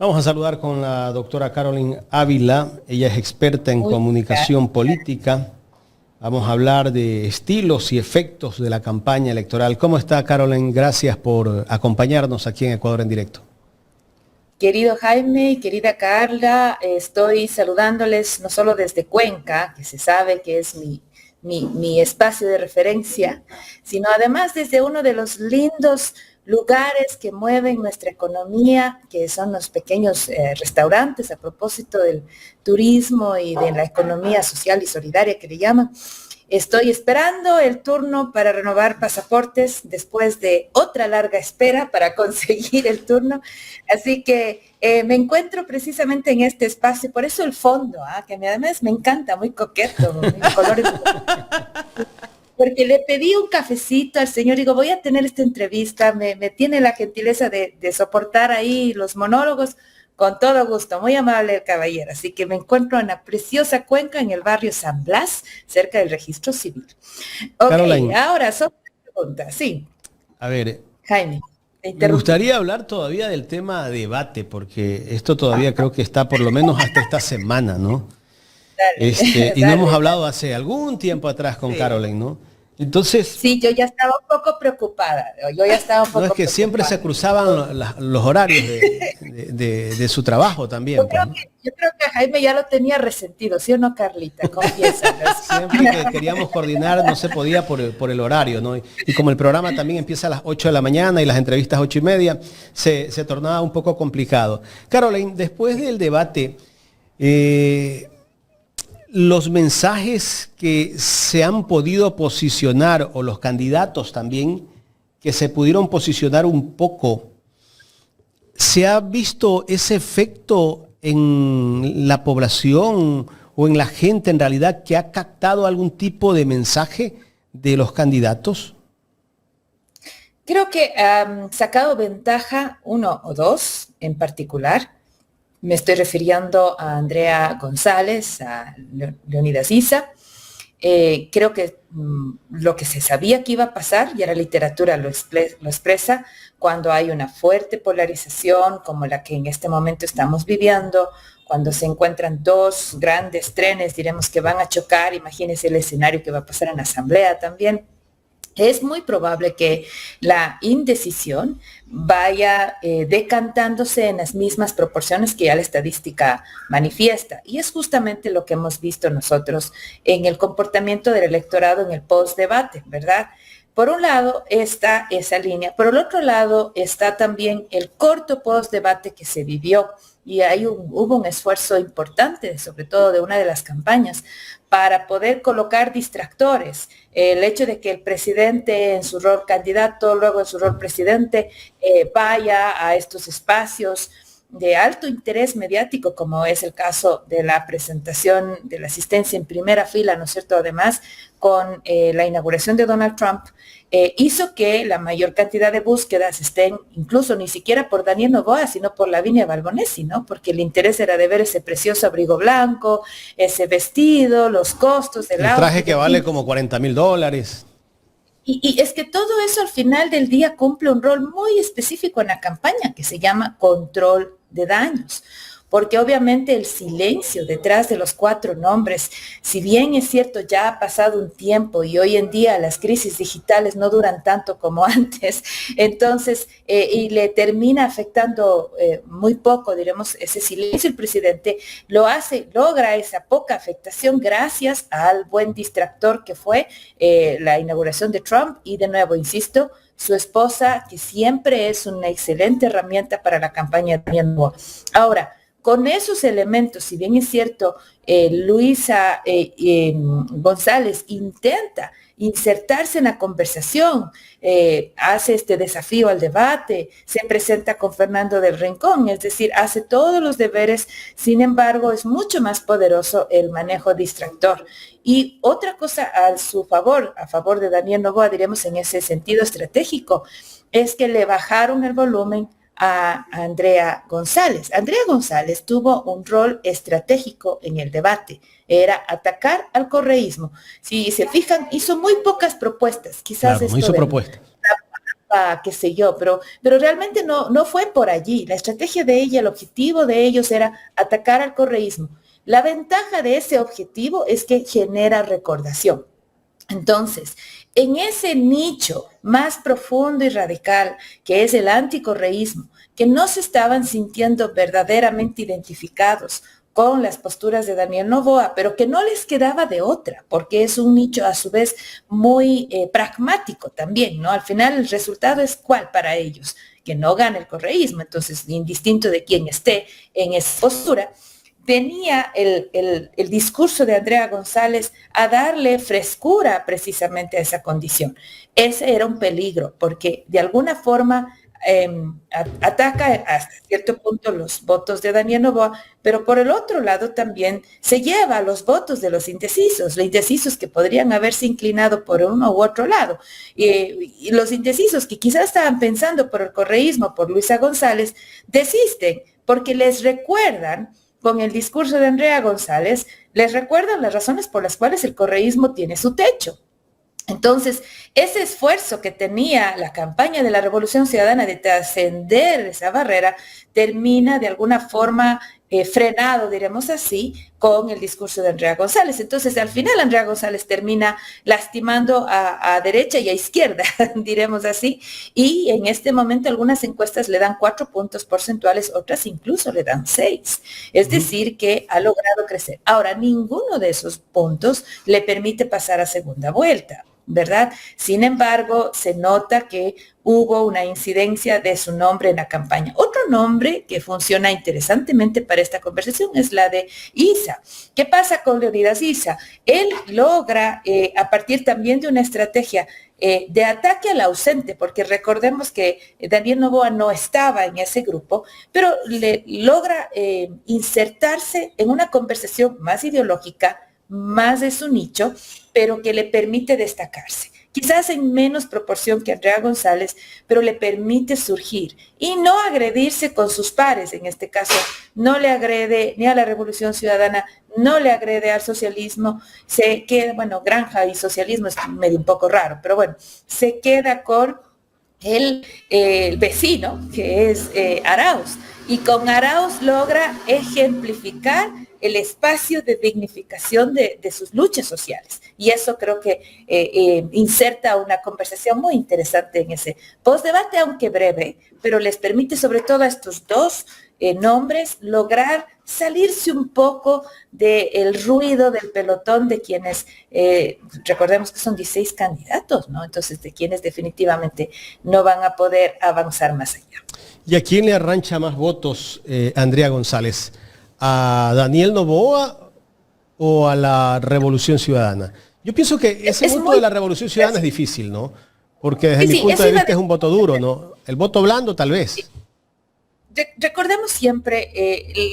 Vamos a saludar con la doctora Carolyn Ávila. Ella es experta en comunicación política. Vamos a hablar de estilos y efectos de la campaña electoral. ¿Cómo está, Carolyn? Gracias por acompañarnos aquí en Ecuador en Directo. Querido Jaime y querida Carla, estoy saludándoles no solo desde Cuenca, que se sabe que es mi espacio de referencia, sino además desde uno de los lindos lugares que mueven nuestra economía, que son los pequeños restaurantes, a propósito del turismo y de la economía social y solidaria que le llaman. Estoy esperando el turno para renovar pasaportes después de otra larga espera para conseguir el turno. Así que me encuentro precisamente en este espacio, por eso el fondo, que además me encanta, muy coqueto, muy colores. Porque le pedí un cafecito al señor, digo, voy a tener esta entrevista, me tiene la gentileza de soportar ahí los monólogos, con todo gusto, muy amable el caballero. Así que me encuentro en la preciosa Cuenca, en el barrio San Blas, cerca del registro civil. Ok, Caroline, ahora son preguntas, sí. A ver, Jaime, me gustaría hablar todavía del tema debate, porque esto todavía creo que está por lo menos hasta esta semana, ¿no? Dale, y no hemos hablado hace algún tiempo atrás con Caroline, ¿no? Entonces... Sí, yo ya estaba un poco preocupada. No, es que siempre se cruzaban los horarios de su trabajo también. Yo creo que Jaime ya lo tenía resentido, ¿sí o no, Carlita? Confiesa. Siempre que queríamos coordinar no se podía por el horario, ¿no? Y como el programa también empieza a las 8 de la mañana y las entrevistas 8:30, se tornaba un poco complicado. Caroline, después del debate... los mensajes que se han podido posicionar, o los candidatos también, que se pudieron posicionar un poco, ¿se ha visto ese efecto en la población o en la gente en realidad que ha captado algún tipo de mensaje de los candidatos? Creo que han sacado ventaja uno o dos en particular. Me estoy refiriendo a Andrea González, a Leonidas Issa. Creo que lo que se sabía que iba a pasar, ya la literatura lo expresa, cuando hay una fuerte polarización como la que en este momento estamos viviendo, cuando se encuentran dos grandes trenes, diremos que van a chocar, imagínense el escenario que va a pasar en la asamblea también. Es muy probable que la indecisión vaya decantándose en las mismas proporciones que ya la estadística manifiesta. Y es justamente lo que hemos visto nosotros en el comportamiento del electorado en el post-debate, ¿verdad? Por un lado está esa línea, por el otro lado está también el corto post-debate que se vivió. Y ahí hubo un esfuerzo importante, sobre todo de una de las campañas, para poder colocar distractores. El hecho de que el presidente en su rol candidato, luego en su rol presidente, vaya a estos espacios de alto interés mediático, como es el caso de la presentación de la asistencia en primera fila, ¿no es cierto? Además, con la inauguración de Donald Trump, hizo que la mayor cantidad de búsquedas estén, incluso ni siquiera por Daniel Noboa, sino por Lavinia Balbonesi, ¿no? Porque el interés era de ver ese precioso abrigo blanco, ese vestido, los costos del auto. El traje que vale como $40,000. Y es que todo eso al final del día cumple un rol muy específico en la campaña que se llama control de daños. Porque obviamente el silencio detrás de los cuatro nombres, si bien es cierto ya ha pasado un tiempo y hoy en día las crisis digitales no duran tanto como antes, entonces, y le termina afectando muy poco, diremos, ese silencio, el presidente logra esa poca afectación gracias al buen distractor que fue la inauguración de Trump y de nuevo, insisto, su esposa, que siempre es una excelente herramienta para la campaña de Daniel Noboa. Ahora, con esos elementos, si bien es cierto, Luisa González intenta insertarse en la conversación, hace este desafío al debate, se presenta con Fernando del Rincón, es decir, hace todos los deberes, sin embargo, es mucho más poderoso el manejo distractor. Y otra cosa a favor de Daniel Noboa, diremos en ese sentido estratégico, es que le bajaron el volumen a Andrea González. Andrea González tuvo un rol estratégico en el debate, era atacar al correísmo. Si se fijan, hizo muy pocas propuestas, quizás claro, no hizo propuestas. qué sé yo, pero realmente no fue por allí. La estrategia de ella, el objetivo de ellos era atacar al correísmo. La ventaja de ese objetivo es que genera recordación. Entonces, en ese nicho más profundo y radical, que es el anticorreísmo, que no se estaban sintiendo verdaderamente identificados con las posturas de Daniel Noboa, pero que no les quedaba de otra, porque es un nicho a su vez muy pragmático también, ¿no? Al final el resultado es ¿cuál para ellos? Que no gane el correísmo, entonces indistinto de quién esté en esa postura, tenía el discurso de Andrea González a darle frescura precisamente a esa condición. Ese era un peligro, porque de alguna forma ataca hasta cierto punto los votos de Daniel Noboa, pero por el otro lado también se lleva los votos de los indecisos que podrían haberse inclinado por uno u otro lado. Y los indecisos que quizás estaban pensando por el correísmo, por Luisa González, desisten porque les recuerdan con el discurso de Andrea González, les recuerdan las razones por las cuales el correísmo tiene su techo. Entonces, ese esfuerzo que tenía la campaña de la Revolución Ciudadana de trascender esa barrera termina de alguna forma frenado, diremos así, con el discurso de Andrea González. Entonces, al final, Andrea González termina lastimando a derecha y a izquierda, diremos así, y en este momento algunas encuestas le dan 4 puntos porcentuales, otras incluso le dan 6. Es decir, que ha logrado crecer. Ahora, ninguno de esos puntos le permite pasar a segunda vuelta, ¿verdad? Sin embargo, se nota que hubo una incidencia de su nombre en la campaña. Otro nombre que funciona interesantemente para esta conversación es la de Issa. ¿Qué pasa con Leonidas Issa? Él logra, a partir también de una estrategia de ataque al ausente, porque recordemos que Daniel Noboa no estaba en ese grupo, pero le logra insertarse en una conversación más ideológica, más de su nicho, pero que le permite destacarse. Quizás en menos proporción que Andrea González, pero le permite surgir y no agredirse con sus pares. En este caso, no le agrede ni a la Revolución Ciudadana, no le agrede al socialismo, se queda, bueno, granja y socialismo es medio un poco raro, pero bueno, se queda con el vecino, que es Arauz, y con Arauz logra ejemplificar el espacio de dignificación de sus luchas sociales. Y eso creo que inserta una conversación muy interesante en ese postdebate, aunque breve, pero les permite sobre todo a estos dos nombres lograr salirse un poco del ruido del pelotón de quienes, recordemos que son 16 candidatos, ¿no? Entonces, de quienes definitivamente no van a poder avanzar más allá. ¿Y a quién le arrancha más votos, Andrea González? ¿A Daniel Noboa o a la Revolución Ciudadana? Yo pienso que ese voto de la Revolución Ciudadana es difícil, ¿no? Porque desde mi punto de vista es un voto duro, ¿no? El voto blando tal vez. Recordemos siempre,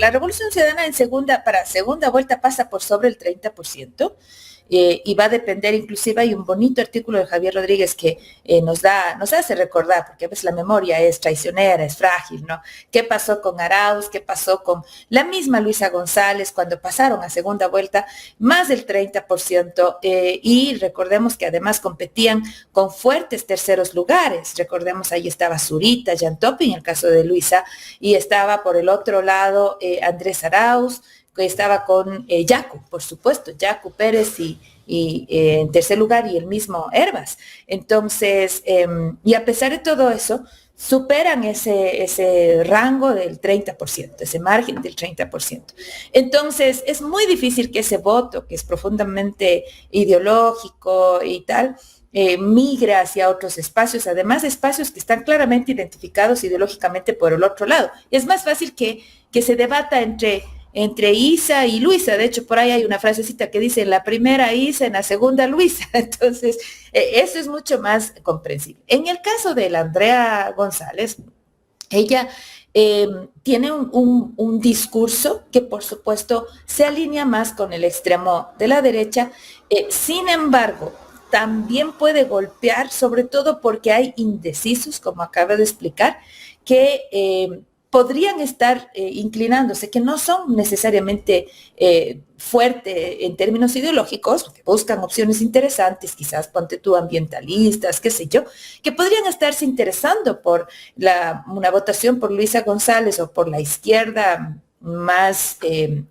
la Revolución Ciudadana para segunda vuelta pasa por sobre el 30%. Y va a depender, inclusive hay un bonito artículo de Javier Rodríguez que nos hace recordar, porque a veces la memoria es traicionera, es frágil, ¿no? ¿Qué pasó con Arauz? ¿Qué pasó con la misma Luisa González cuando pasaron a segunda vuelta? Más del 30%, y recordemos que además competían con fuertes terceros lugares. Recordemos, ahí estaba Zurita, Jan Topi, en el caso de Luisa, y estaba por el otro lado Andrés Arauz, que estaba con Yacu, por supuesto, Yacu Pérez y en tercer lugar y el mismo Herbas. Entonces, y a pesar de todo eso, superan ese rango del 30%, ese margen del 30%. Entonces, es muy difícil que ese voto, que es profundamente ideológico y tal, migre hacia otros espacios, además espacios que están claramente identificados ideológicamente por el otro lado. Es más fácil que se debata entre Isa y Luisa. De hecho, por ahí hay una frasecita que dice: en la primera Isa, en la segunda Luisa. Entonces, eso es mucho más comprensible. En el caso de la Andrea González, ella tiene un discurso que, por supuesto, se alinea más con el extremo de la derecha. Sin embargo, también puede golpear, sobre todo porque hay indecisos, como acabo de explicar, que podrían estar inclinándose, que no son necesariamente fuerte en términos ideológicos, que buscan opciones interesantes, quizás ponte tú ambientalistas, qué sé yo, que podrían estarse interesando por una votación por Luisa González o por la izquierda más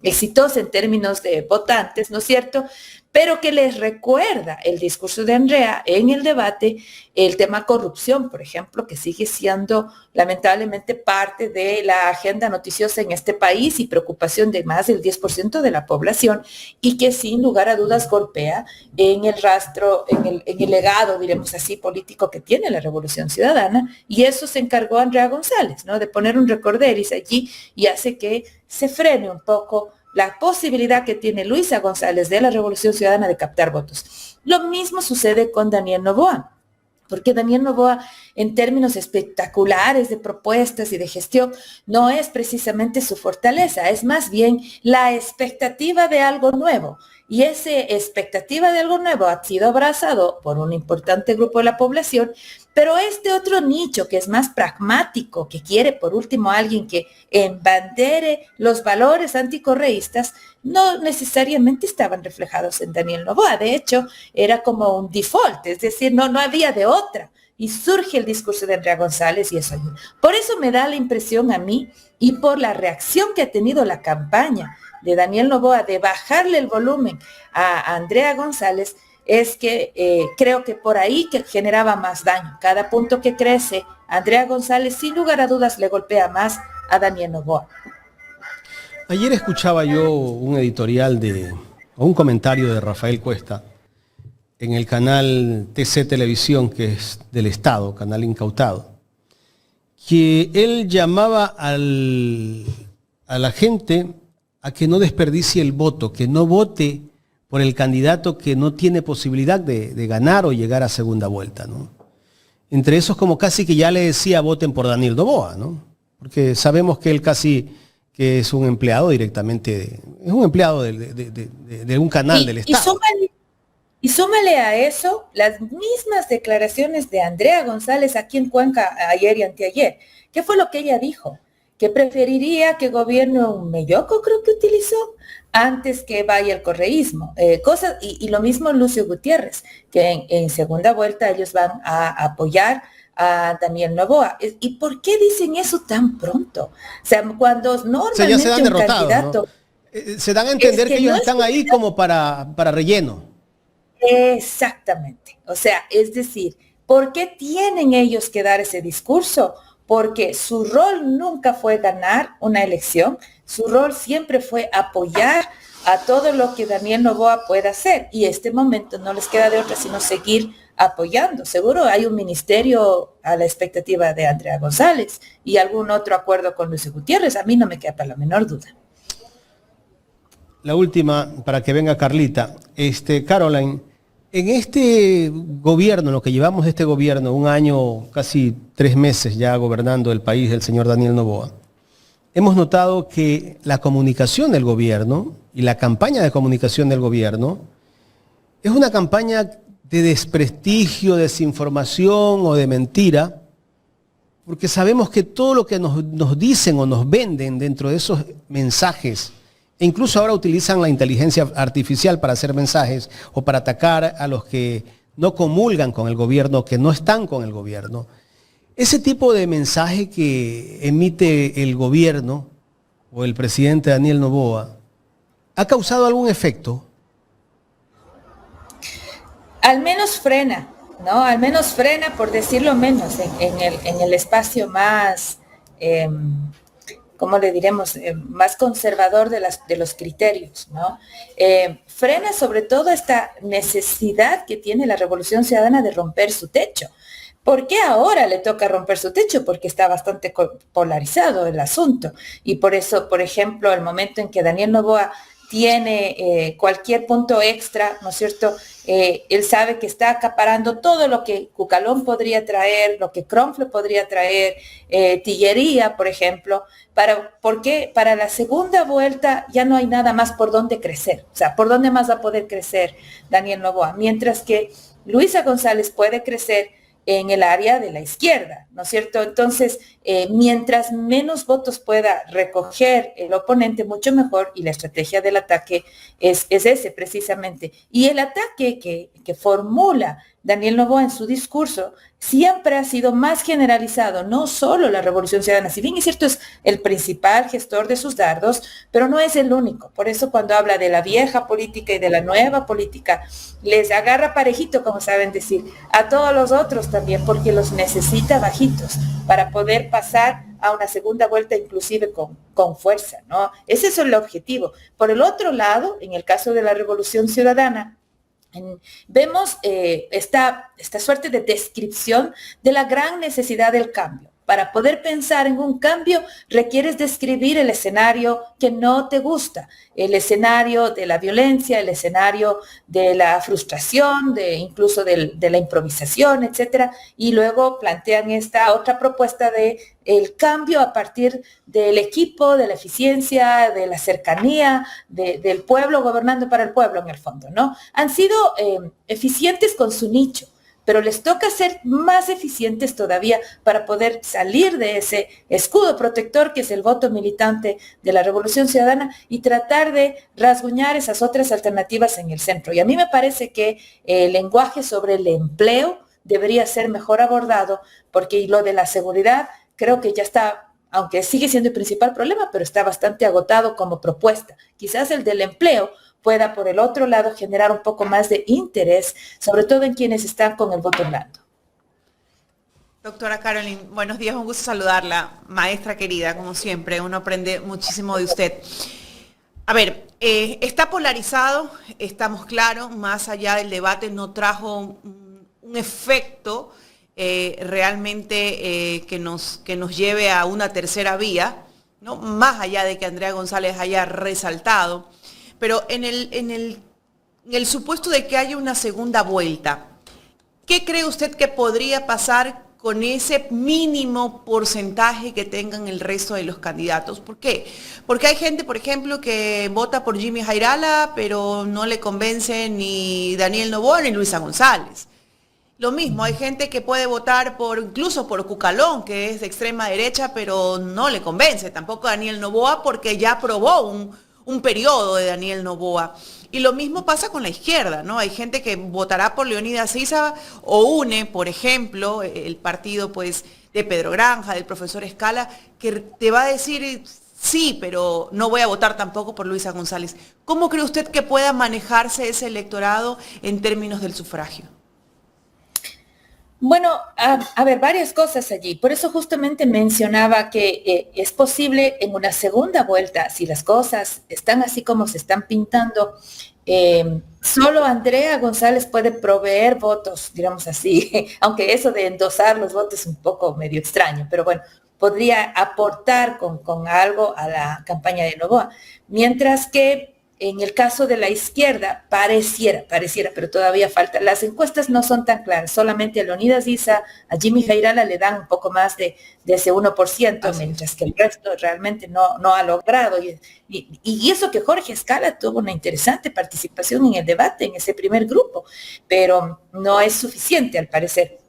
exitosa en términos de votantes, ¿no es cierto? Pero que les recuerda el discurso de Andrea en el debate, el tema corrupción, por ejemplo, que sigue siendo lamentablemente parte de la agenda noticiosa en este país y preocupación de más del 10% de la población, y que sin lugar a dudas golpea en el rastro, en el legado, diremos así, político que tiene la Revolución Ciudadana, y eso se encargó Andrea González, ¿no? De poner un recorderis allí, y hace que se frene un poco la posibilidad que tiene Luisa González de la Revolución Ciudadana de captar votos. Lo mismo sucede con Daniel Noboa, porque Daniel Noboa, en términos espectaculares de propuestas y de gestión, no es precisamente su fortaleza, es más bien la expectativa de algo nuevo. Y esa expectativa de algo nuevo ha sido abrazado por un importante grupo de la población, pero este otro nicho que es más pragmático, que quiere por último alguien que embandere los valores anticorreístas, no necesariamente estaban reflejados en Daniel Noboa. De hecho, era como un default, es decir, no había de otra. Y surge el discurso de Andrea González y eso ayuda. Por eso me da la impresión a mí, y por la reacción que ha tenido la campaña de Daniel Noboa de bajarle el volumen a Andrea González, es que creo que por ahí que generaba más daño. Cada punto que crece, Andrea González sin lugar a dudas le golpea más a Daniel Noboa. Ayer escuchaba yo un editorial o un comentario de Rafael Cuesta en el canal TC Televisión, que es del Estado, canal incautado, que él llamaba a la gente a que no desperdicie el voto, que no vote por el candidato que no tiene posibilidad de ganar o llegar a segunda vuelta, ¿no? Entre esos, como casi que ya le decía, voten por Daniel Noboa, ¿no? Porque sabemos que él casi que es un empleado directamente, es un empleado de un canal del Estado. Y súmale a eso las mismas declaraciones de Andrea González aquí en Cuenca ayer y anteayer. ¿Qué fue lo que ella dijo? Que preferiría que gobierne un melloco, creo que utilizó, antes que vaya el correísmo. Y lo mismo Lucio Gutiérrez, que en segunda vuelta ellos van a apoyar a Daniel Noboa. ¿Y por qué dicen eso tan pronto? O sea, cuando normalmente ya se dan derrotados, candidato... ¿no? Se dan a entender que ellos no están ahí como para relleno. Exactamente. O sea, es decir, ¿por qué tienen ellos que dar ese discurso? Porque su rol nunca fue ganar una elección, su rol siempre fue apoyar a todo lo que Daniel Noboa pueda hacer, y este momento no les queda de otra sino seguir apoyando. Seguro hay un ministerio a la expectativa de Andrea González y algún otro acuerdo con Luis Gutiérrez, a mí no me queda para la menor duda. La última, para que venga Carlita. Caroline, en este gobierno, en lo que llevamos de este gobierno, un año, casi 3 meses ya gobernando el país del señor Daniel Noboa, hemos notado que la comunicación del gobierno y la campaña de comunicación del gobierno es una campaña de desprestigio, desinformación o de mentira, porque sabemos que todo lo que nos dicen o nos venden dentro de esos mensajes, e incluso ahora utilizan la inteligencia artificial para hacer mensajes o para atacar a los que no comulgan con el gobierno, que no están con el gobierno. Ese tipo de mensaje que emite el gobierno o el presidente Daniel Noboa, ¿ha causado algún efecto? Al menos frena, ¿no? Al menos frena, por decirlo menos, en el espacio más... ¿cómo le diremos?, más conservador de los criterios, ¿no? Frena sobre todo esta necesidad que tiene la Revolución Ciudadana de romper su techo. ¿Por qué ahora le toca romper su techo? Porque está bastante polarizado el asunto. Y por eso, por ejemplo, el momento en que Daniel Noboa tiene cualquier punto extra, ¿no es cierto? Él sabe que está acaparando todo lo que Cucalón podría traer, lo que Cronfle podría traer, Tillería, por ejemplo. ¿Por qué? Para la segunda vuelta ya no hay nada más por dónde crecer. O sea, ¿por dónde más va a poder crecer Daniel Noboa? Mientras que Luisa González puede crecer en el área de la izquierda, ¿no es cierto? Entonces, mientras menos votos pueda recoger el oponente, mucho mejor, y la estrategia del ataque es ese precisamente. Y el ataque que formula Daniel Noboa en su discurso siempre ha sido más generalizado, no solo la Revolución Ciudadana, si bien es cierto es el principal gestor de sus dardos, pero no es el único. Por eso cuando habla de la vieja política y de la nueva política, les agarra parejito, como saben decir, a todos los otros también, porque los necesita bajitos para poder pasar a una segunda vuelta inclusive con fuerza, ¿no? Ese es el objetivo. Por el otro lado, en el caso de la Revolución Ciudadana, vemos esta suerte de descripción de la gran necesidad del cambio. Para poder pensar en un cambio, requieres describir el escenario que no te gusta, el escenario de la violencia, el escenario de la frustración, incluso de la improvisación, etcétera, y luego plantean esta otra propuesta de el cambio a partir del equipo, de la eficiencia, de la cercanía, del pueblo gobernando para el pueblo en el fondo, ¿no? Han sido eficientes con su nicho, pero les toca ser más eficientes todavía para poder salir de ese escudo protector que es el voto militante de la Revolución Ciudadana y tratar de rasguñar esas otras alternativas en el centro. Y a mí me parece que el lenguaje sobre el empleo debería ser mejor abordado, porque lo de la seguridad creo que ya está, aunque sigue siendo el principal problema, pero está bastante agotado como propuesta. Quizás el del empleo pueda, por el otro lado, generar un poco más de interés, sobre todo en quienes están con el voto blando. Doctora Caroline, buenos días, un gusto saludarla. Maestra querida, como siempre, uno aprende muchísimo de usted. A ver, está polarizado, estamos claros, más allá del debate no trajo un efecto realmente que nos lleve a una tercera vía, ¿no? Más allá de que Andrea González haya resaltado. Pero en el supuesto de que haya una segunda vuelta, ¿qué cree usted que podría pasar con ese mínimo porcentaje que tengan el resto de los candidatos? ¿Por qué? Porque hay gente, por ejemplo, que vota por Jimmy Jairala, pero no le convence ni Daniel Noboa ni Luisa González. Lo mismo, hay gente que puede votar incluso por Cucalón, que es de extrema derecha, pero no le convence tampoco a Daniel Noboa porque ya aprobó un periodo de Daniel Noboa. Y lo mismo pasa con la izquierda, ¿no? Hay gente que votará por Leonidas Issa o UNE, por ejemplo, el partido pues de Pedro Granja, del profesor Escala, que te va a decir sí, pero no voy a votar tampoco por Luisa González. ¿Cómo cree usted que pueda manejarse ese electorado en términos del sufragio? Bueno, a ver, varias cosas allí. Por eso justamente mencionaba que es posible en una segunda vuelta, si las cosas están así como se están pintando, solo Andrea González puede proveer votos, digamos así, aunque eso de endosar los votos es un poco medio extraño, pero bueno, podría aportar con algo a la campaña de Noboa. Mientras que en el caso de la izquierda, pareciera, pero todavía falta. Las encuestas no son tan claras. Solamente a Leonidas Issa, a Jimmy Jairala le dan un poco más de ese 1%, mientras que el resto realmente no ha logrado. Y eso que Jorge Escala tuvo una interesante participación en el debate, en ese primer grupo, pero no es suficiente al parecer.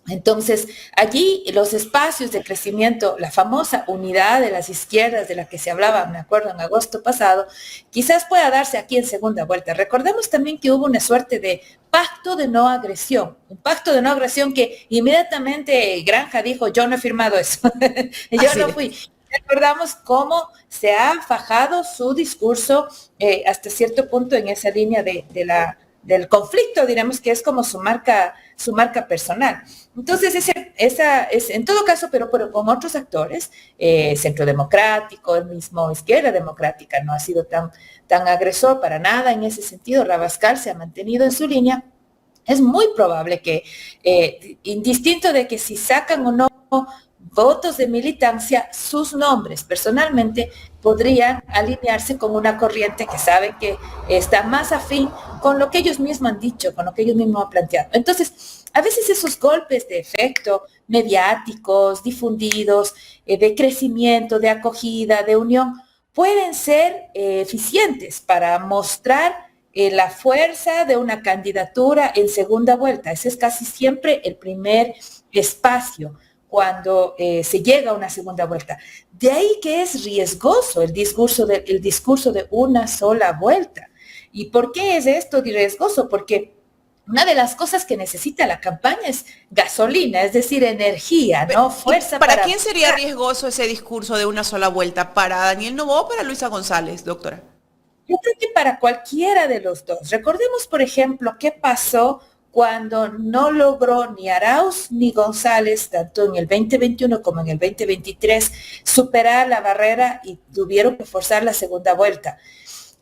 Entonces, allí los espacios de crecimiento, la famosa unidad de las izquierdas de la que se hablaba, me acuerdo, en agosto pasado, quizás pueda darse aquí en segunda vuelta. Recordemos también que hubo una suerte de pacto de no agresión, un pacto de no agresión que inmediatamente Granja dijo, yo no he firmado eso, yo no fui. Recordamos cómo se ha fajado su discurso hasta cierto punto en esa línea del conflicto, diremos que es como su marca personal. Entonces, esa es en todo caso, pero con otros actores, Centro Democrático, el mismo Izquierda Democrática no ha sido tan agresor para nada en ese sentido. Rabascal se ha mantenido en su línea. Es muy probable que, indistinto de que si sacan o no votos de militancia, sus nombres personalmente podrían alinearse con una corriente que saben que está más afín con lo que ellos mismos han dicho, con lo que ellos mismos han planteado. Entonces, a veces esos golpes de efecto mediáticos, difundidos, de crecimiento, de acogida, de unión, pueden ser eficientes para mostrar la fuerza de una candidatura en segunda vuelta. Ese es casi siempre el primer espacio. cuando se llega a una segunda vuelta. De ahí que es riesgoso el discurso de una sola vuelta. ¿Y por qué es esto riesgoso? Porque una de las cosas que necesita la campaña es gasolina, es decir, energía, ¿no? Fuerza. ¿Para quién sería riesgoso ese discurso de una sola vuelta? ¿Para Daniel Noboa o para Luisa González, doctora? Yo creo que para cualquiera de los dos. Recordemos, por ejemplo, qué pasó cuando no logró ni Arauz ni González, tanto en el 2021 como en el 2023, superar la barrera y tuvieron que forzar la segunda vuelta.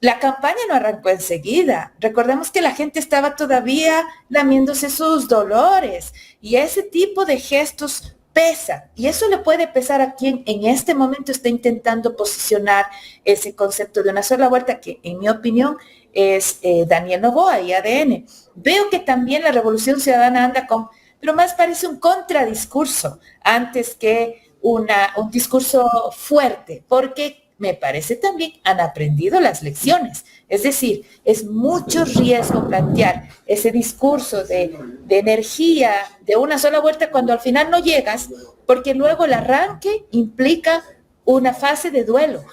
La campaña no arrancó enseguida. Recordemos que la gente estaba todavía lamiéndose sus dolores y ese tipo de gestos pesa. Y eso le puede pesar a quien en este momento está intentando posicionar ese concepto de una sola vuelta, que en mi opinión es Daniel Noboa y ADN. Veo que también la Revolución Ciudadana anda con, pero más parece un contradiscurso antes que un discurso fuerte, porque me parece también han aprendido las lecciones. Es decir, es mucho riesgo plantear ese discurso de energía de una sola vuelta cuando al final no llegas, porque luego el arranque implica una fase de duelo,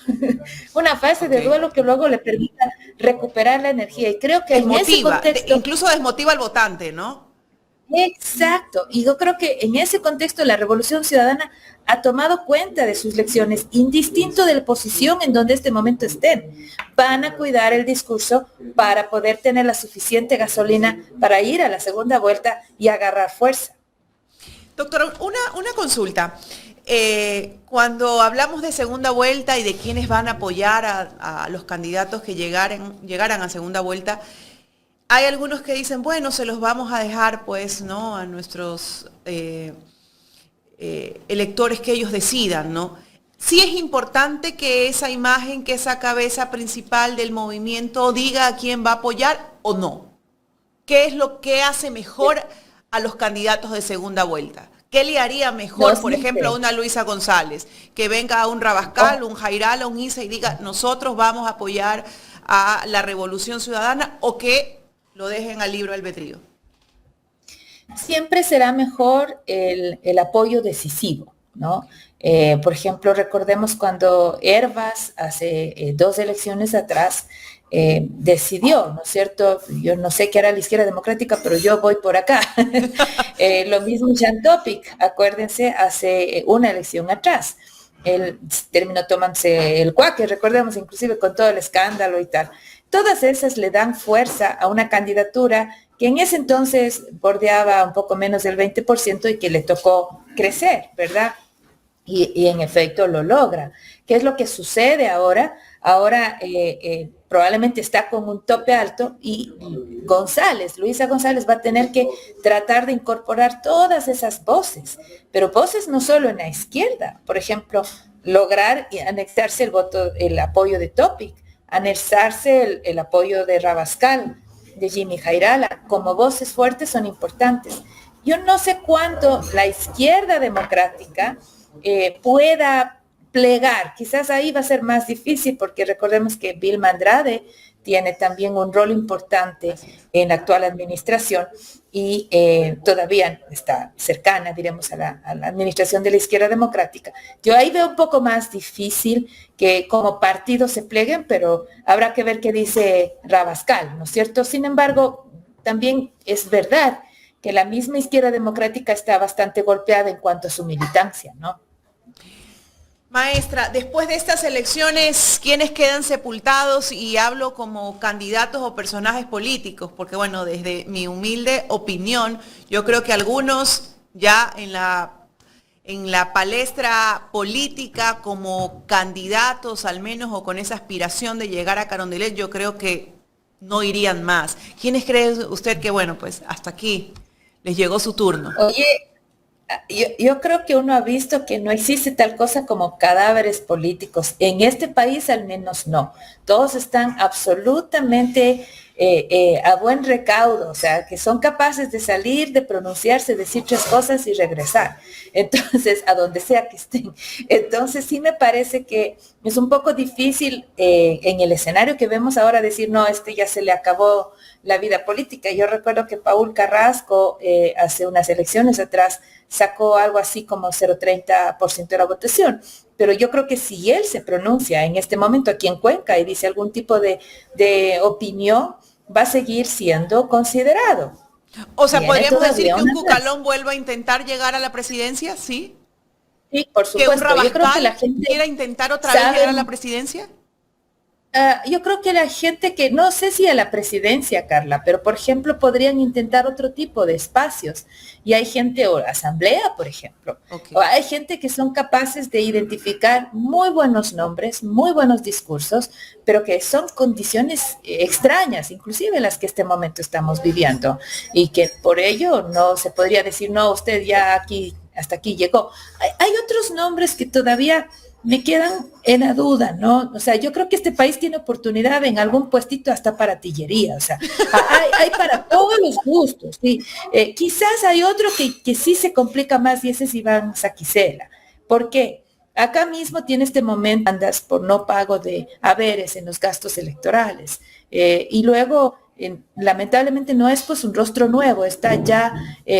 una fase de duelo que luego le permita recuperar la energía. Y creo que en ese contexto... Incluso desmotiva al votante, ¿no? Exacto, y yo creo que en ese contexto la Revolución Ciudadana ha tomado cuenta de sus lecciones, indistinto de la posición en donde este momento estén. Van a cuidar el discurso para poder tener la suficiente gasolina para ir a la segunda vuelta y agarrar fuerza. Doctor, una consulta. Cuando hablamos de segunda vuelta y de quiénes van a apoyar a los candidatos que llegaran a segunda vuelta, hay algunos que dicen, bueno, se los vamos a dejar, pues, ¿no? A nuestros electores que ellos decidan, ¿no? Sí es importante que esa imagen, que esa cabeza principal del movimiento diga a quién va a apoyar o no. ¿Qué es lo que hace mejor a los candidatos de segunda vuelta? ¿Qué le haría mejor, por ejemplo, a una Luisa González? Que venga a un Rabascal, un Jairal, a un Isa y diga, nosotros vamos a apoyar a la Revolución Ciudadana, o que lo dejen al libre albedrío. Siempre será mejor el apoyo decisivo, ¿no? Por ejemplo, recordemos cuando Hervas hace 2 elecciones atrás decidió, ¿no es cierto? Yo no sé qué era la izquierda democrática, pero yo voy por acá. Lo mismo Jan Topic, acuérdense, hace una elección atrás. Él terminó tomándose el cuaque, recordemos, inclusive con todo el escándalo y tal. Todas esas le dan fuerza a una candidatura que en ese entonces bordeaba un poco menos del 20% y que le tocó crecer, ¿verdad? Y en efecto lo logra. ¿Qué es lo que sucede ahora? Ahora probablemente está con un tope alto y Luisa González va a tener que tratar de incorporar todas esas voces, pero voces no solo en la izquierda, por ejemplo, lograr anexarse el apoyo de Topic, anexarse el apoyo de Rabascal, de Jimmy Jairala, como voces fuertes son importantes. Yo no sé cuánto la izquierda democrática pueda plegar, quizás ahí va a ser más difícil porque recordemos que Vilma Andrade tiene también un rol importante en la actual administración y todavía está cercana, diremos, a la administración de la izquierda democrática. Yo ahí veo un poco más difícil que como partidos se pleguen, pero habrá que ver qué dice Rabascal, ¿no es cierto? Sin embargo, también es verdad que la misma izquierda democrática está bastante golpeada en cuanto a su militancia, ¿no? Maestra, después de estas elecciones, ¿quiénes quedan sepultados? Y hablo como candidatos o personajes políticos, porque bueno, desde mi humilde opinión, yo creo que algunos ya en la palestra política como candidatos al menos, o con esa aspiración de llegar a Carondelet, yo creo que no irían más. ¿Quiénes cree usted que, bueno, pues hasta aquí les llegó su turno? Oye, yo creo que uno ha visto que no existe tal cosa como cadáveres políticos. En este país al menos no. Todos están absolutamente a buen recaudo, o sea, que son capaces de salir, de pronunciarse, decir 3 cosas y regresar. Entonces, a donde sea que estén. Entonces, sí me parece que es un poco difícil en el escenario que vemos ahora decir, no, ya se le acabó la vida política. Yo recuerdo que Paul Carrasco hace unas elecciones atrás sacó algo así como 0,30% de la votación. Pero yo creo que si él se pronuncia en este momento aquí en Cuenca y dice algún tipo de opinión, va a seguir siendo considerado. O sea, Tiene podríamos decir todavía que un una plaza. Cucalón vuelva a intentar llegar a la presidencia, ¿sí? Sí, por Que un supuesto. Yo creo que la Rabascal gente quiera intentar otra vez llegar a la sabe. presidencia. Yo creo que la gente que, no sé si a la presidencia, Carla, pero por ejemplo podrían intentar otro tipo de espacios. Y hay gente, o asamblea, por ejemplo, Okay. o hay gente que son capaces de identificar muy buenos nombres, muy buenos discursos, pero que son condiciones extrañas, inclusive en las que este momento estamos viviendo. Y que por ello no se podría decir, no, usted ya aquí, hasta aquí llegó. Hay otros nombres que todavía me quedan en la duda, ¿no? O sea, yo creo que este país tiene oportunidad en algún puestito hasta para artillería, o sea, hay para todos los gustos, ¿sí? Quizás hay otro que sí se complica más y ese es Iván Saquicela. ¿Por qué? Acá mismo tiene este momento, andas por no pago de haberes en los gastos electorales. Y luego, lamentablemente no es pues un rostro nuevo, está ya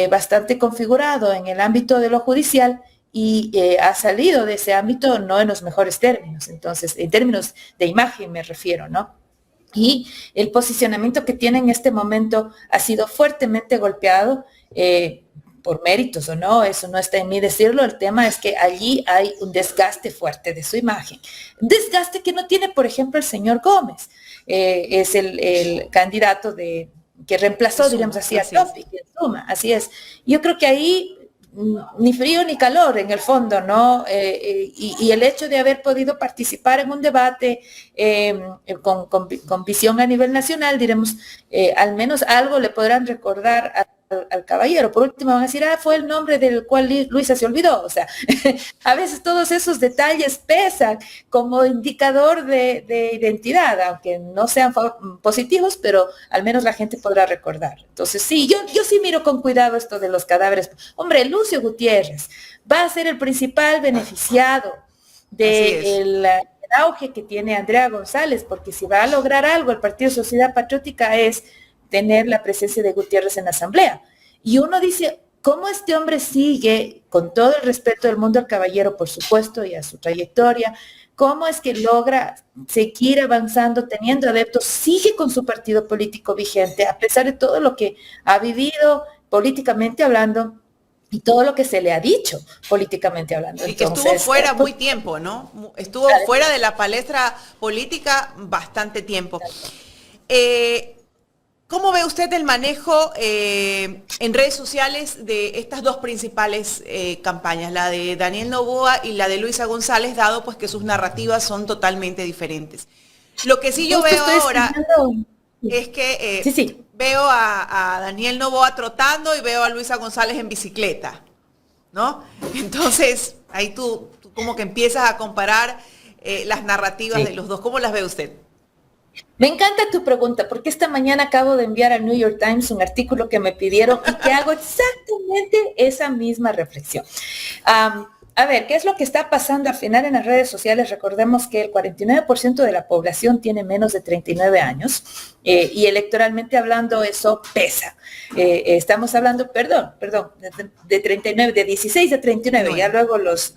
bastante configurado en el ámbito de lo judicial y ha salido de ese ámbito no en los mejores términos, entonces, en términos de imagen me refiero, ¿no? Y el posicionamiento que tiene en este momento ha sido fuertemente golpeado por méritos o no, eso no está en mí decirlo, el tema es que allí hay un desgaste fuerte de su imagen. Un desgaste que no tiene, por ejemplo, el señor Gómez, es el candidato que reemplazó, diríamos así, a Topic, en Suma, así es. Yo creo que ahí ni frío ni calor en el fondo, ¿no? Y el hecho de haber podido participar en un debate con visión a nivel nacional, diremos, al menos algo le podrán recordar al caballero. Por último van a decir, fue el nombre del cual Luisa se olvidó. O sea, a veces todos esos detalles pesan como indicador de identidad, aunque no sean positivos, pero al menos la gente podrá recordar. Entonces, sí, yo sí miro con cuidado esto de los cadáveres. Hombre, Lucio Gutiérrez va a ser el principal beneficiado del auge que tiene Andrea González, porque si va a lograr algo el Partido Sociedad Patriótica es tener la presencia de Gutiérrez en la asamblea. Y uno dice, ¿cómo este hombre sigue, con todo el respeto del mundo al caballero, por supuesto, y a su trayectoria, cómo es que logra seguir avanzando, teniendo adeptos, sigue con su partido político vigente, a pesar de todo lo que ha vivido políticamente hablando y todo lo que se le ha dicho políticamente hablando? Y que estuvo fuera muy tiempo, ¿no? Estuvo fuera de la palestra política bastante tiempo. ¿Cómo ve usted el manejo en redes sociales de estas dos principales campañas, la de Daniel Noboa y la de Luisa González, dado pues que sus narrativas son totalmente diferentes? Lo que sí yo veo ahora es que veo a Daniel Noboa trotando y veo a Luisa González en bicicleta, ¿no? Entonces, ahí tú como que empiezas a comparar las narrativas de los dos. ¿Cómo las ve usted? Me encanta tu pregunta, porque esta mañana acabo de enviar al New York Times un artículo que me pidieron y que hago exactamente esa misma reflexión. A ver, ¿qué es lo que está pasando al final en las redes sociales? Recordemos que el 49% de la población tiene menos de 39 años y electoralmente hablando eso pesa. Estamos hablando, de 39, de 16 a 39. No. Ya luego los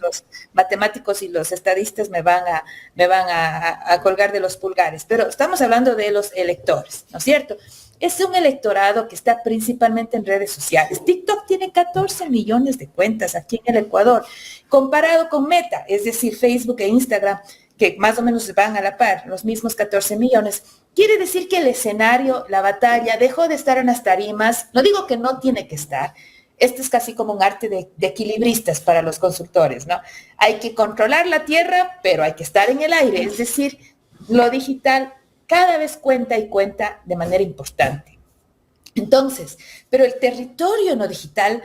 matemáticos y los estadistas me van a colgar de los pulgares. Pero estamos hablando de los electores, ¿no es cierto? Es un electorado que está principalmente en redes sociales. TikTok tiene 14 millones de cuentas aquí en el Ecuador, comparado con Meta, es decir, Facebook e Instagram, que más o menos van a la par, los mismos 14 millones. Quiere decir que el escenario, la batalla, dejó de estar en las tarimas. No digo que no tiene que estar. Esto es casi como un arte de equilibristas para los consultores, ¿no? Hay que controlar la tierra, pero hay que estar en el aire. Es decir, lo digital cada vez cuenta y cuenta de manera importante. Entonces, pero el territorio no digital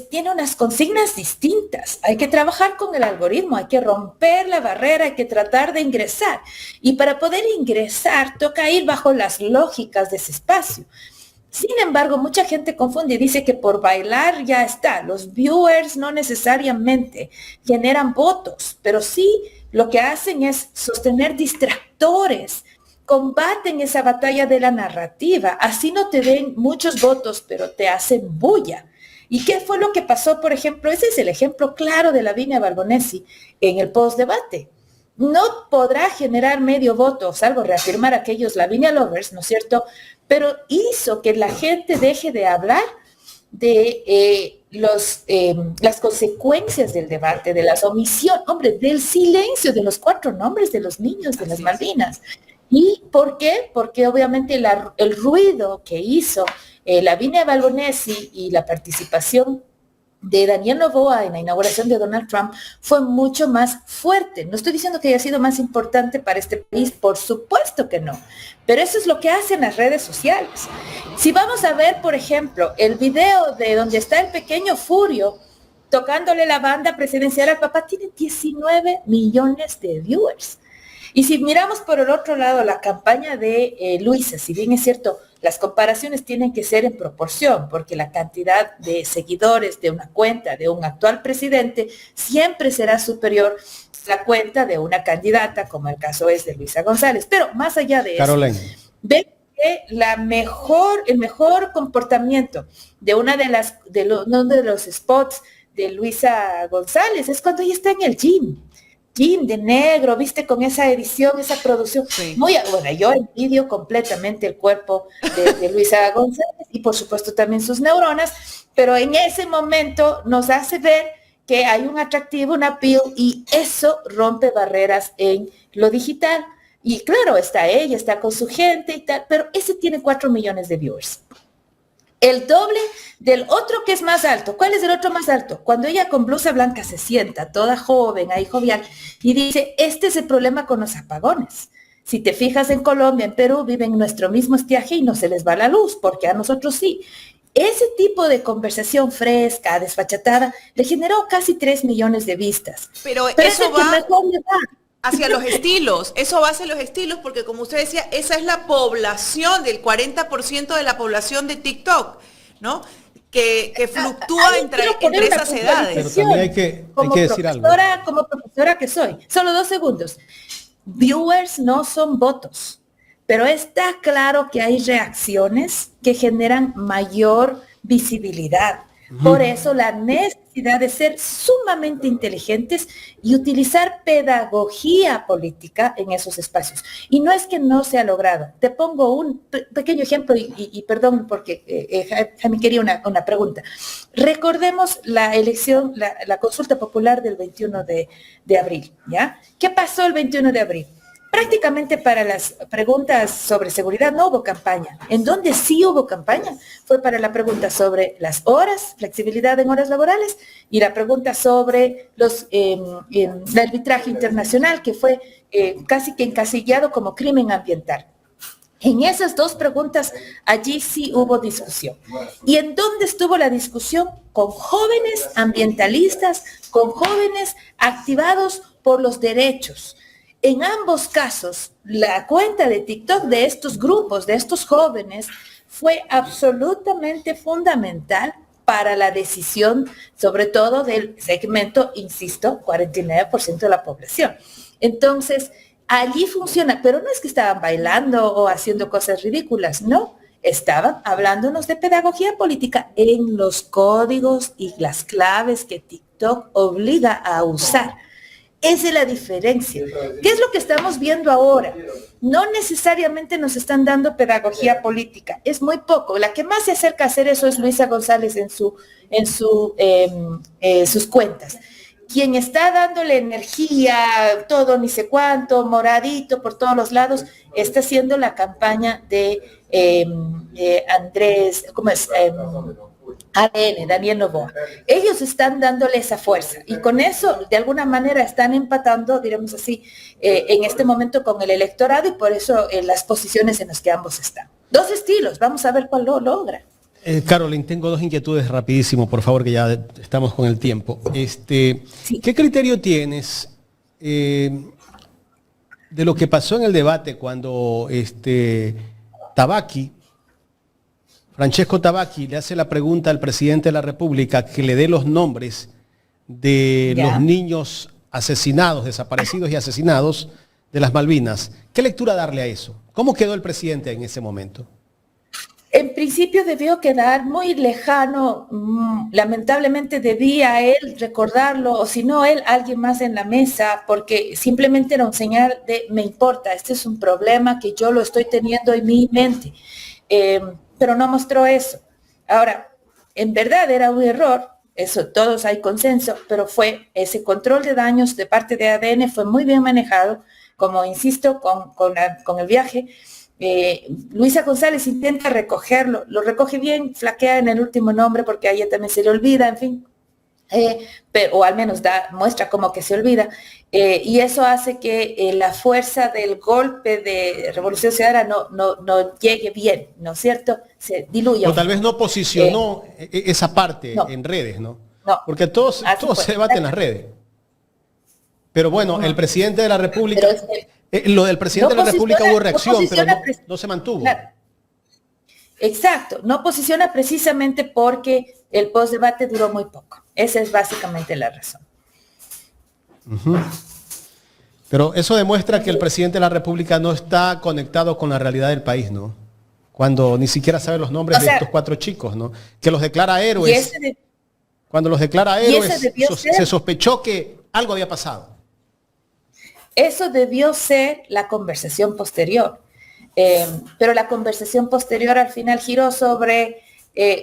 tiene unas consignas distintas. Hay que trabajar con el algoritmo, hay que romper la barrera, hay que tratar de ingresar. Y para poder ingresar, toca ir bajo las lógicas de ese espacio. Sin embargo, mucha gente confunde y dice que por bailar ya está. Los viewers no necesariamente generan votos, pero sí lo que hacen es sostener distractores, combaten esa batalla de la narrativa. Así no te den muchos votos, pero te hacen bulla. ¿Y qué fue lo que pasó, por ejemplo? Ese es el ejemplo claro de Lavinia Balbonesi en el postdebate. No podrá generar medio voto, salvo reafirmar a aquellos Lavinia lovers, ¿no es cierto? Pero hizo que la gente deje de hablar de las consecuencias del debate, de las omisiones, hombre, del silencio de los 4 nombres de los niños de las Malvinas. ¿Y por qué? Porque obviamente el ruido que hizo Lavinia Balbonesi y la participación de Daniel Noboa en la inauguración de Donald Trump fue mucho más fuerte. No estoy diciendo que haya sido más importante para este país, por supuesto que no, pero eso es lo que hacen las redes sociales. Si vamos a ver, por ejemplo, el video de donde está el pequeño Furio tocándole la banda presidencial al papá, tiene 19 millones de viewers. Y si miramos por el otro lado la campaña de Luisa, si bien es cierto, las comparaciones tienen que ser en proporción, porque la cantidad de seguidores de una cuenta de un actual presidente siempre será superior a la cuenta de una candidata, como el caso es de Luisa González. Pero más allá de Carolina, eso, ven que el mejor comportamiento de uno de los spots de Luisa González es cuando ella está en el gym de negro, viste, con esa edición, esa producción. Sí. Bueno, yo envidio completamente el cuerpo de Luisa González y por supuesto también sus neuronas, pero en ese momento nos hace ver que hay un atractivo, un appeal, y eso rompe barreras en lo digital. Y claro, está ella, está con su gente y tal, pero ese tiene 4 millones de viewers. El doble del otro que es más alto. ¿Cuál es el otro más alto? Cuando ella con blusa blanca se sienta, toda joven, ahí jovial, y dice, este es el problema con los apagones. Si te fijas en Colombia, en Perú, viven en nuestro mismo estiaje y no se les va la luz, porque a nosotros sí. Ese tipo de conversación fresca, desfachatada, le generó casi 3 millones de vistas. Pero eso es el va que mejor le va. Hacia los estilos, eso va hacia los estilos, porque como usted decía, esa es la población, del 40% de la población de TikTok, ¿no? Que fluctúa entre esas edades. Pero también hay que decir algo. Como profesora que soy, solo 2 segundos. Viewers no son votos, pero está claro que hay reacciones que generan mayor visibilidad. Por eso la necesidad de ser sumamente inteligentes y utilizar pedagogía política en esos espacios. Y no es que no se ha logrado. Te pongo un pequeño ejemplo y perdón porque Jaime quería una pregunta. Recordemos la elección, la consulta popular del 21 de abril, ¿ya? ¿Qué pasó el 21 de abril? Prácticamente para las preguntas sobre seguridad no hubo campaña. En donde sí hubo campaña fue para la pregunta sobre las horas, flexibilidad en horas laborales, y la pregunta sobre el arbitraje internacional, que fue casi que encasillado como crimen ambiental. En esas 2 preguntas, allí sí hubo discusión. ¿Y en dónde estuvo la discusión? Con jóvenes ambientalistas, con jóvenes activados por los derechos. En ambos casos, la cuenta de TikTok de estos grupos, de estos jóvenes, fue absolutamente fundamental para la decisión, sobre todo del segmento, insisto, 49% de la población. Entonces, allí funciona, pero no es que estaban bailando o haciendo cosas ridículas, no. Estaban hablándonos de pedagogía política en los códigos y las claves que TikTok obliga a usar. Esa es la diferencia. ¿Qué es lo que estamos viendo ahora? No necesariamente nos están dando pedagogía política, es muy poco. La que más se acerca a hacer eso es Luisa González en sus cuentas. Quien está dándole energía, todo ni sé cuánto, moradito por todos los lados, está haciendo la campaña de Andrés, ¿cómo es? ADN, Daniel Noboa. Ellos están dándole esa fuerza y con eso de alguna manera están empatando, diremos así, en este momento con el electorado y por eso en las posiciones en las que ambos están. Dos estilos, vamos a ver cuál lo logra. Caroline, tengo dos inquietudes rapidísimo, por favor, que ya estamos con el tiempo. Sí. ¿Qué criterio tienes de lo que pasó en el debate cuando Francesco Tabacchi le hace la pregunta al presidente de la República que le dé los nombres de los niños asesinados, desaparecidos y asesinados de las Malvinas? ¿Qué lectura darle a eso? ¿Cómo quedó el presidente en ese momento? En principio debió quedar muy lejano, lamentablemente debía él recordarlo, o si no él, alguien más en la mesa, porque simplemente era un señal de me importa, este es un problema que yo lo estoy teniendo en mi mente, pero no mostró eso. Ahora, en verdad era un error, eso todos hay consenso, pero fue ese control de daños de parte de ADN fue muy bien manejado, como insisto, con el viaje. Luisa González intenta recogerlo, lo recoge bien, flaquea en el último nombre porque a ella también se le olvida, en fin, o al menos muestra como que se olvida, y eso hace que la fuerza del golpe de Revolución Ciudadana no llegue bien, ¿no es cierto? Se diluye. O tal vez no posicionó esa parte en redes, ¿no? Porque todos se debaten en las redes. Pero bueno, el presidente de la República... lo del presidente de la República hubo reacción, pero no se mantuvo. Claro. Exacto, no posiciona precisamente porque el postdebate duró muy poco. Esa es básicamente la razón. Uh-huh. Pero eso demuestra que el presidente de la República no está conectado con la realidad del país, ¿no? Cuando ni siquiera sabe los nombres de estos 4 chicos, ¿no? Que los declara héroes. Cuando los declara héroes, se sospechó que algo había pasado. Eso debió ser la conversación posterior, pero la conversación posterior al final giró sobre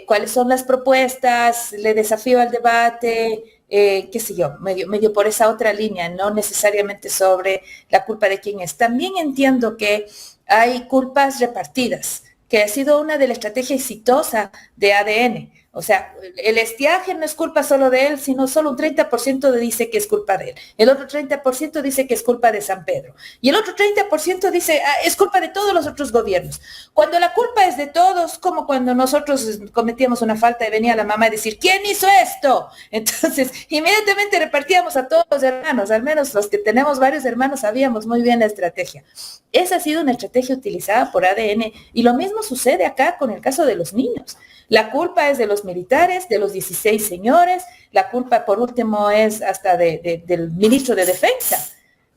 cuáles son las propuestas, le desafío al debate, qué sé yo, medio por esa otra línea, no necesariamente sobre la culpa de quién es. También entiendo que hay culpas repartidas, que ha sido una de las estrategias exitosas de ADN. O sea, el estiaje no es culpa solo de él, sino solo un 30% dice que es culpa de él. El otro 30% dice que es culpa de San Pedro. Y el otro 30% dice, es culpa de todos los otros gobiernos. Cuando la culpa es de todos, como cuando nosotros cometíamos una falta y venía la mamá a decir, ¿quién hizo esto? Entonces, inmediatamente repartíamos a todos los hermanos, al menos los que tenemos varios hermanos sabíamos muy bien la estrategia. Esa ha sido una estrategia utilizada por ADN y lo mismo sucede acá con el caso de los niños. La culpa es de los militares, de los 16 señores, la culpa por último es hasta del ministro de Defensa.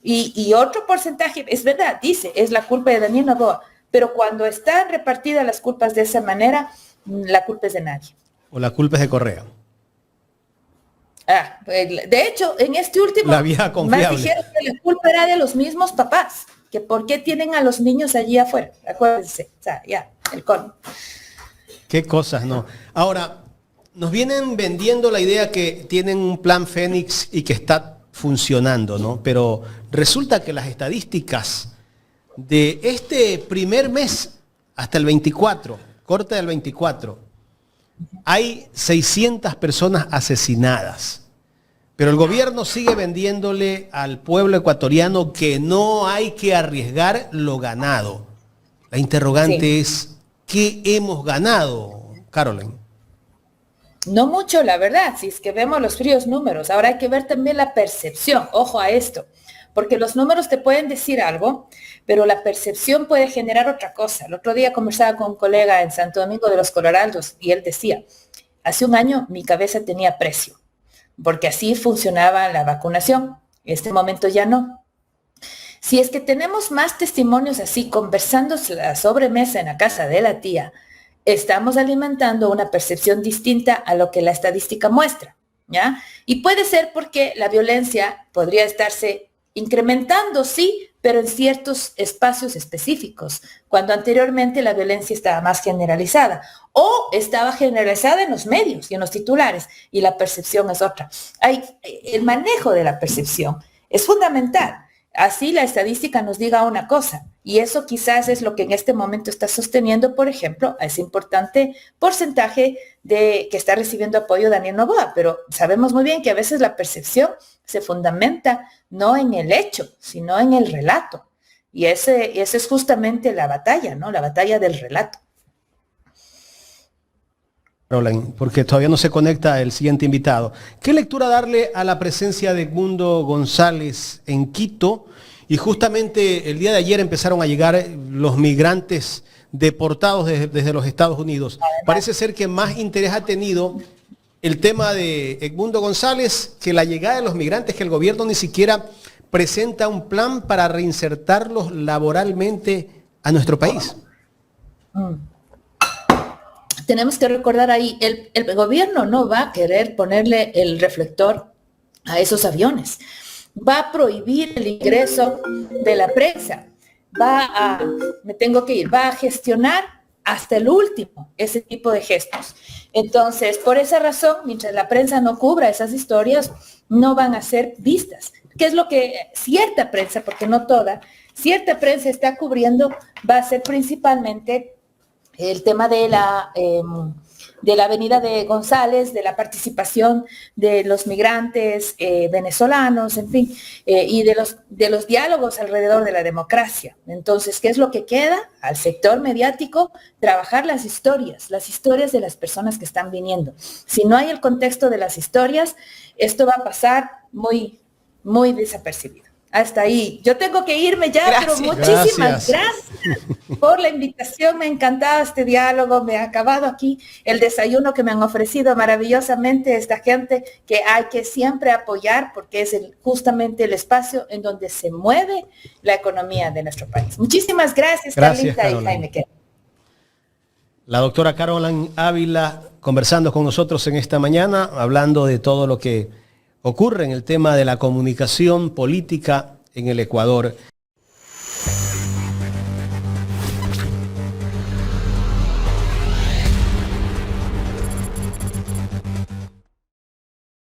Y otro porcentaje, es verdad, dice, es la culpa de Daniel Noboa, pero cuando están repartidas las culpas de esa manera, la culpa es de nadie. O la culpa es de Correa. De hecho, en este último, la vieja confiable. Más dijeron que la culpa era de los mismos papás, que por qué tienen a los niños allí afuera. Acuérdense, o sea, ya, el colmo. Qué cosas, ¿no? Ahora, nos vienen vendiendo la idea que tienen un plan Fénix y que está funcionando, ¿no? Pero resulta que las estadísticas de este primer mes hasta el 24, corte del 24, hay 600 personas asesinadas. Pero el gobierno sigue vendiéndole al pueblo ecuatoriano que no hay que arriesgar lo ganado. La interrogante es, ¿qué hemos ganado, Caroline? No mucho, la verdad, si es que vemos los fríos números. Ahora hay que ver también la percepción, ojo a esto, porque los números te pueden decir algo, pero la percepción puede generar otra cosa. El otro día conversaba con un colega en Santo Domingo de los Coloraldos y él decía, hace un año mi cabeza tenía precio, porque así funcionaba la vacunación, en este momento ya no. Si es que tenemos más testimonios así, conversando la sobremesa en la casa de la tía, estamos alimentando una percepción distinta a lo que la estadística muestra, ¿ya? Y puede ser porque la violencia podría estarse incrementando, sí, pero en ciertos espacios específicos, cuando anteriormente la violencia estaba más generalizada, o estaba generalizada en los medios y en los titulares, y la percepción es otra. El manejo de la percepción es fundamental. Así la estadística nos diga una cosa, y eso quizás es lo que en este momento está sosteniendo, por ejemplo, a ese importante porcentaje que está recibiendo apoyo Daniel Noboa, pero sabemos muy bien que a veces la percepción se fundamenta no en el hecho, sino en el relato. Y ese es justamente la batalla, ¿no? La batalla del relato. Caroline, porque todavía no se conecta el siguiente invitado. ¿Qué lectura darle a la presencia de Edmundo González en Quito? Y justamente el día de ayer empezaron a llegar los migrantes deportados desde los Estados Unidos. Parece ser que más interés ha tenido el tema de Edmundo González que la llegada de los migrantes, que el gobierno ni siquiera presenta un plan para reinsertarlos laboralmente a nuestro país. Tenemos que recordar ahí, el gobierno no va a querer ponerle el reflector a esos aviones. Va a prohibir el ingreso de la prensa. Me tengo que ir, va a gestionar hasta el último ese tipo de gestos. Entonces, por esa razón, mientras la prensa no cubra esas historias, no van a ser vistas. ¿Qué es lo que cierta prensa, porque no toda, cierta prensa está cubriendo? Va a ser principalmente el tema de la avenida de González, de la participación de los migrantes venezolanos, en fin, y de los diálogos alrededor de la democracia. Entonces, ¿qué es lo que queda al sector mediático? Trabajar las historias de las personas que están viniendo. Si no hay el contexto de las historias, esto va a pasar muy, muy desapercibido. Hasta ahí. Yo tengo que irme ya, gracias. Pero muchísimas gracias por la invitación. Me ha encantado este diálogo. Me ha acabado aquí el desayuno que me han ofrecido maravillosamente esta gente que hay que siempre apoyar porque es justamente el espacio en donde se mueve la economía de nuestro país. Muchísimas gracias, Carlita y Jaime. La doctora Caroline Ávila conversando con nosotros en esta mañana, hablando de todo lo que ocurre en el tema de la comunicación política en el Ecuador.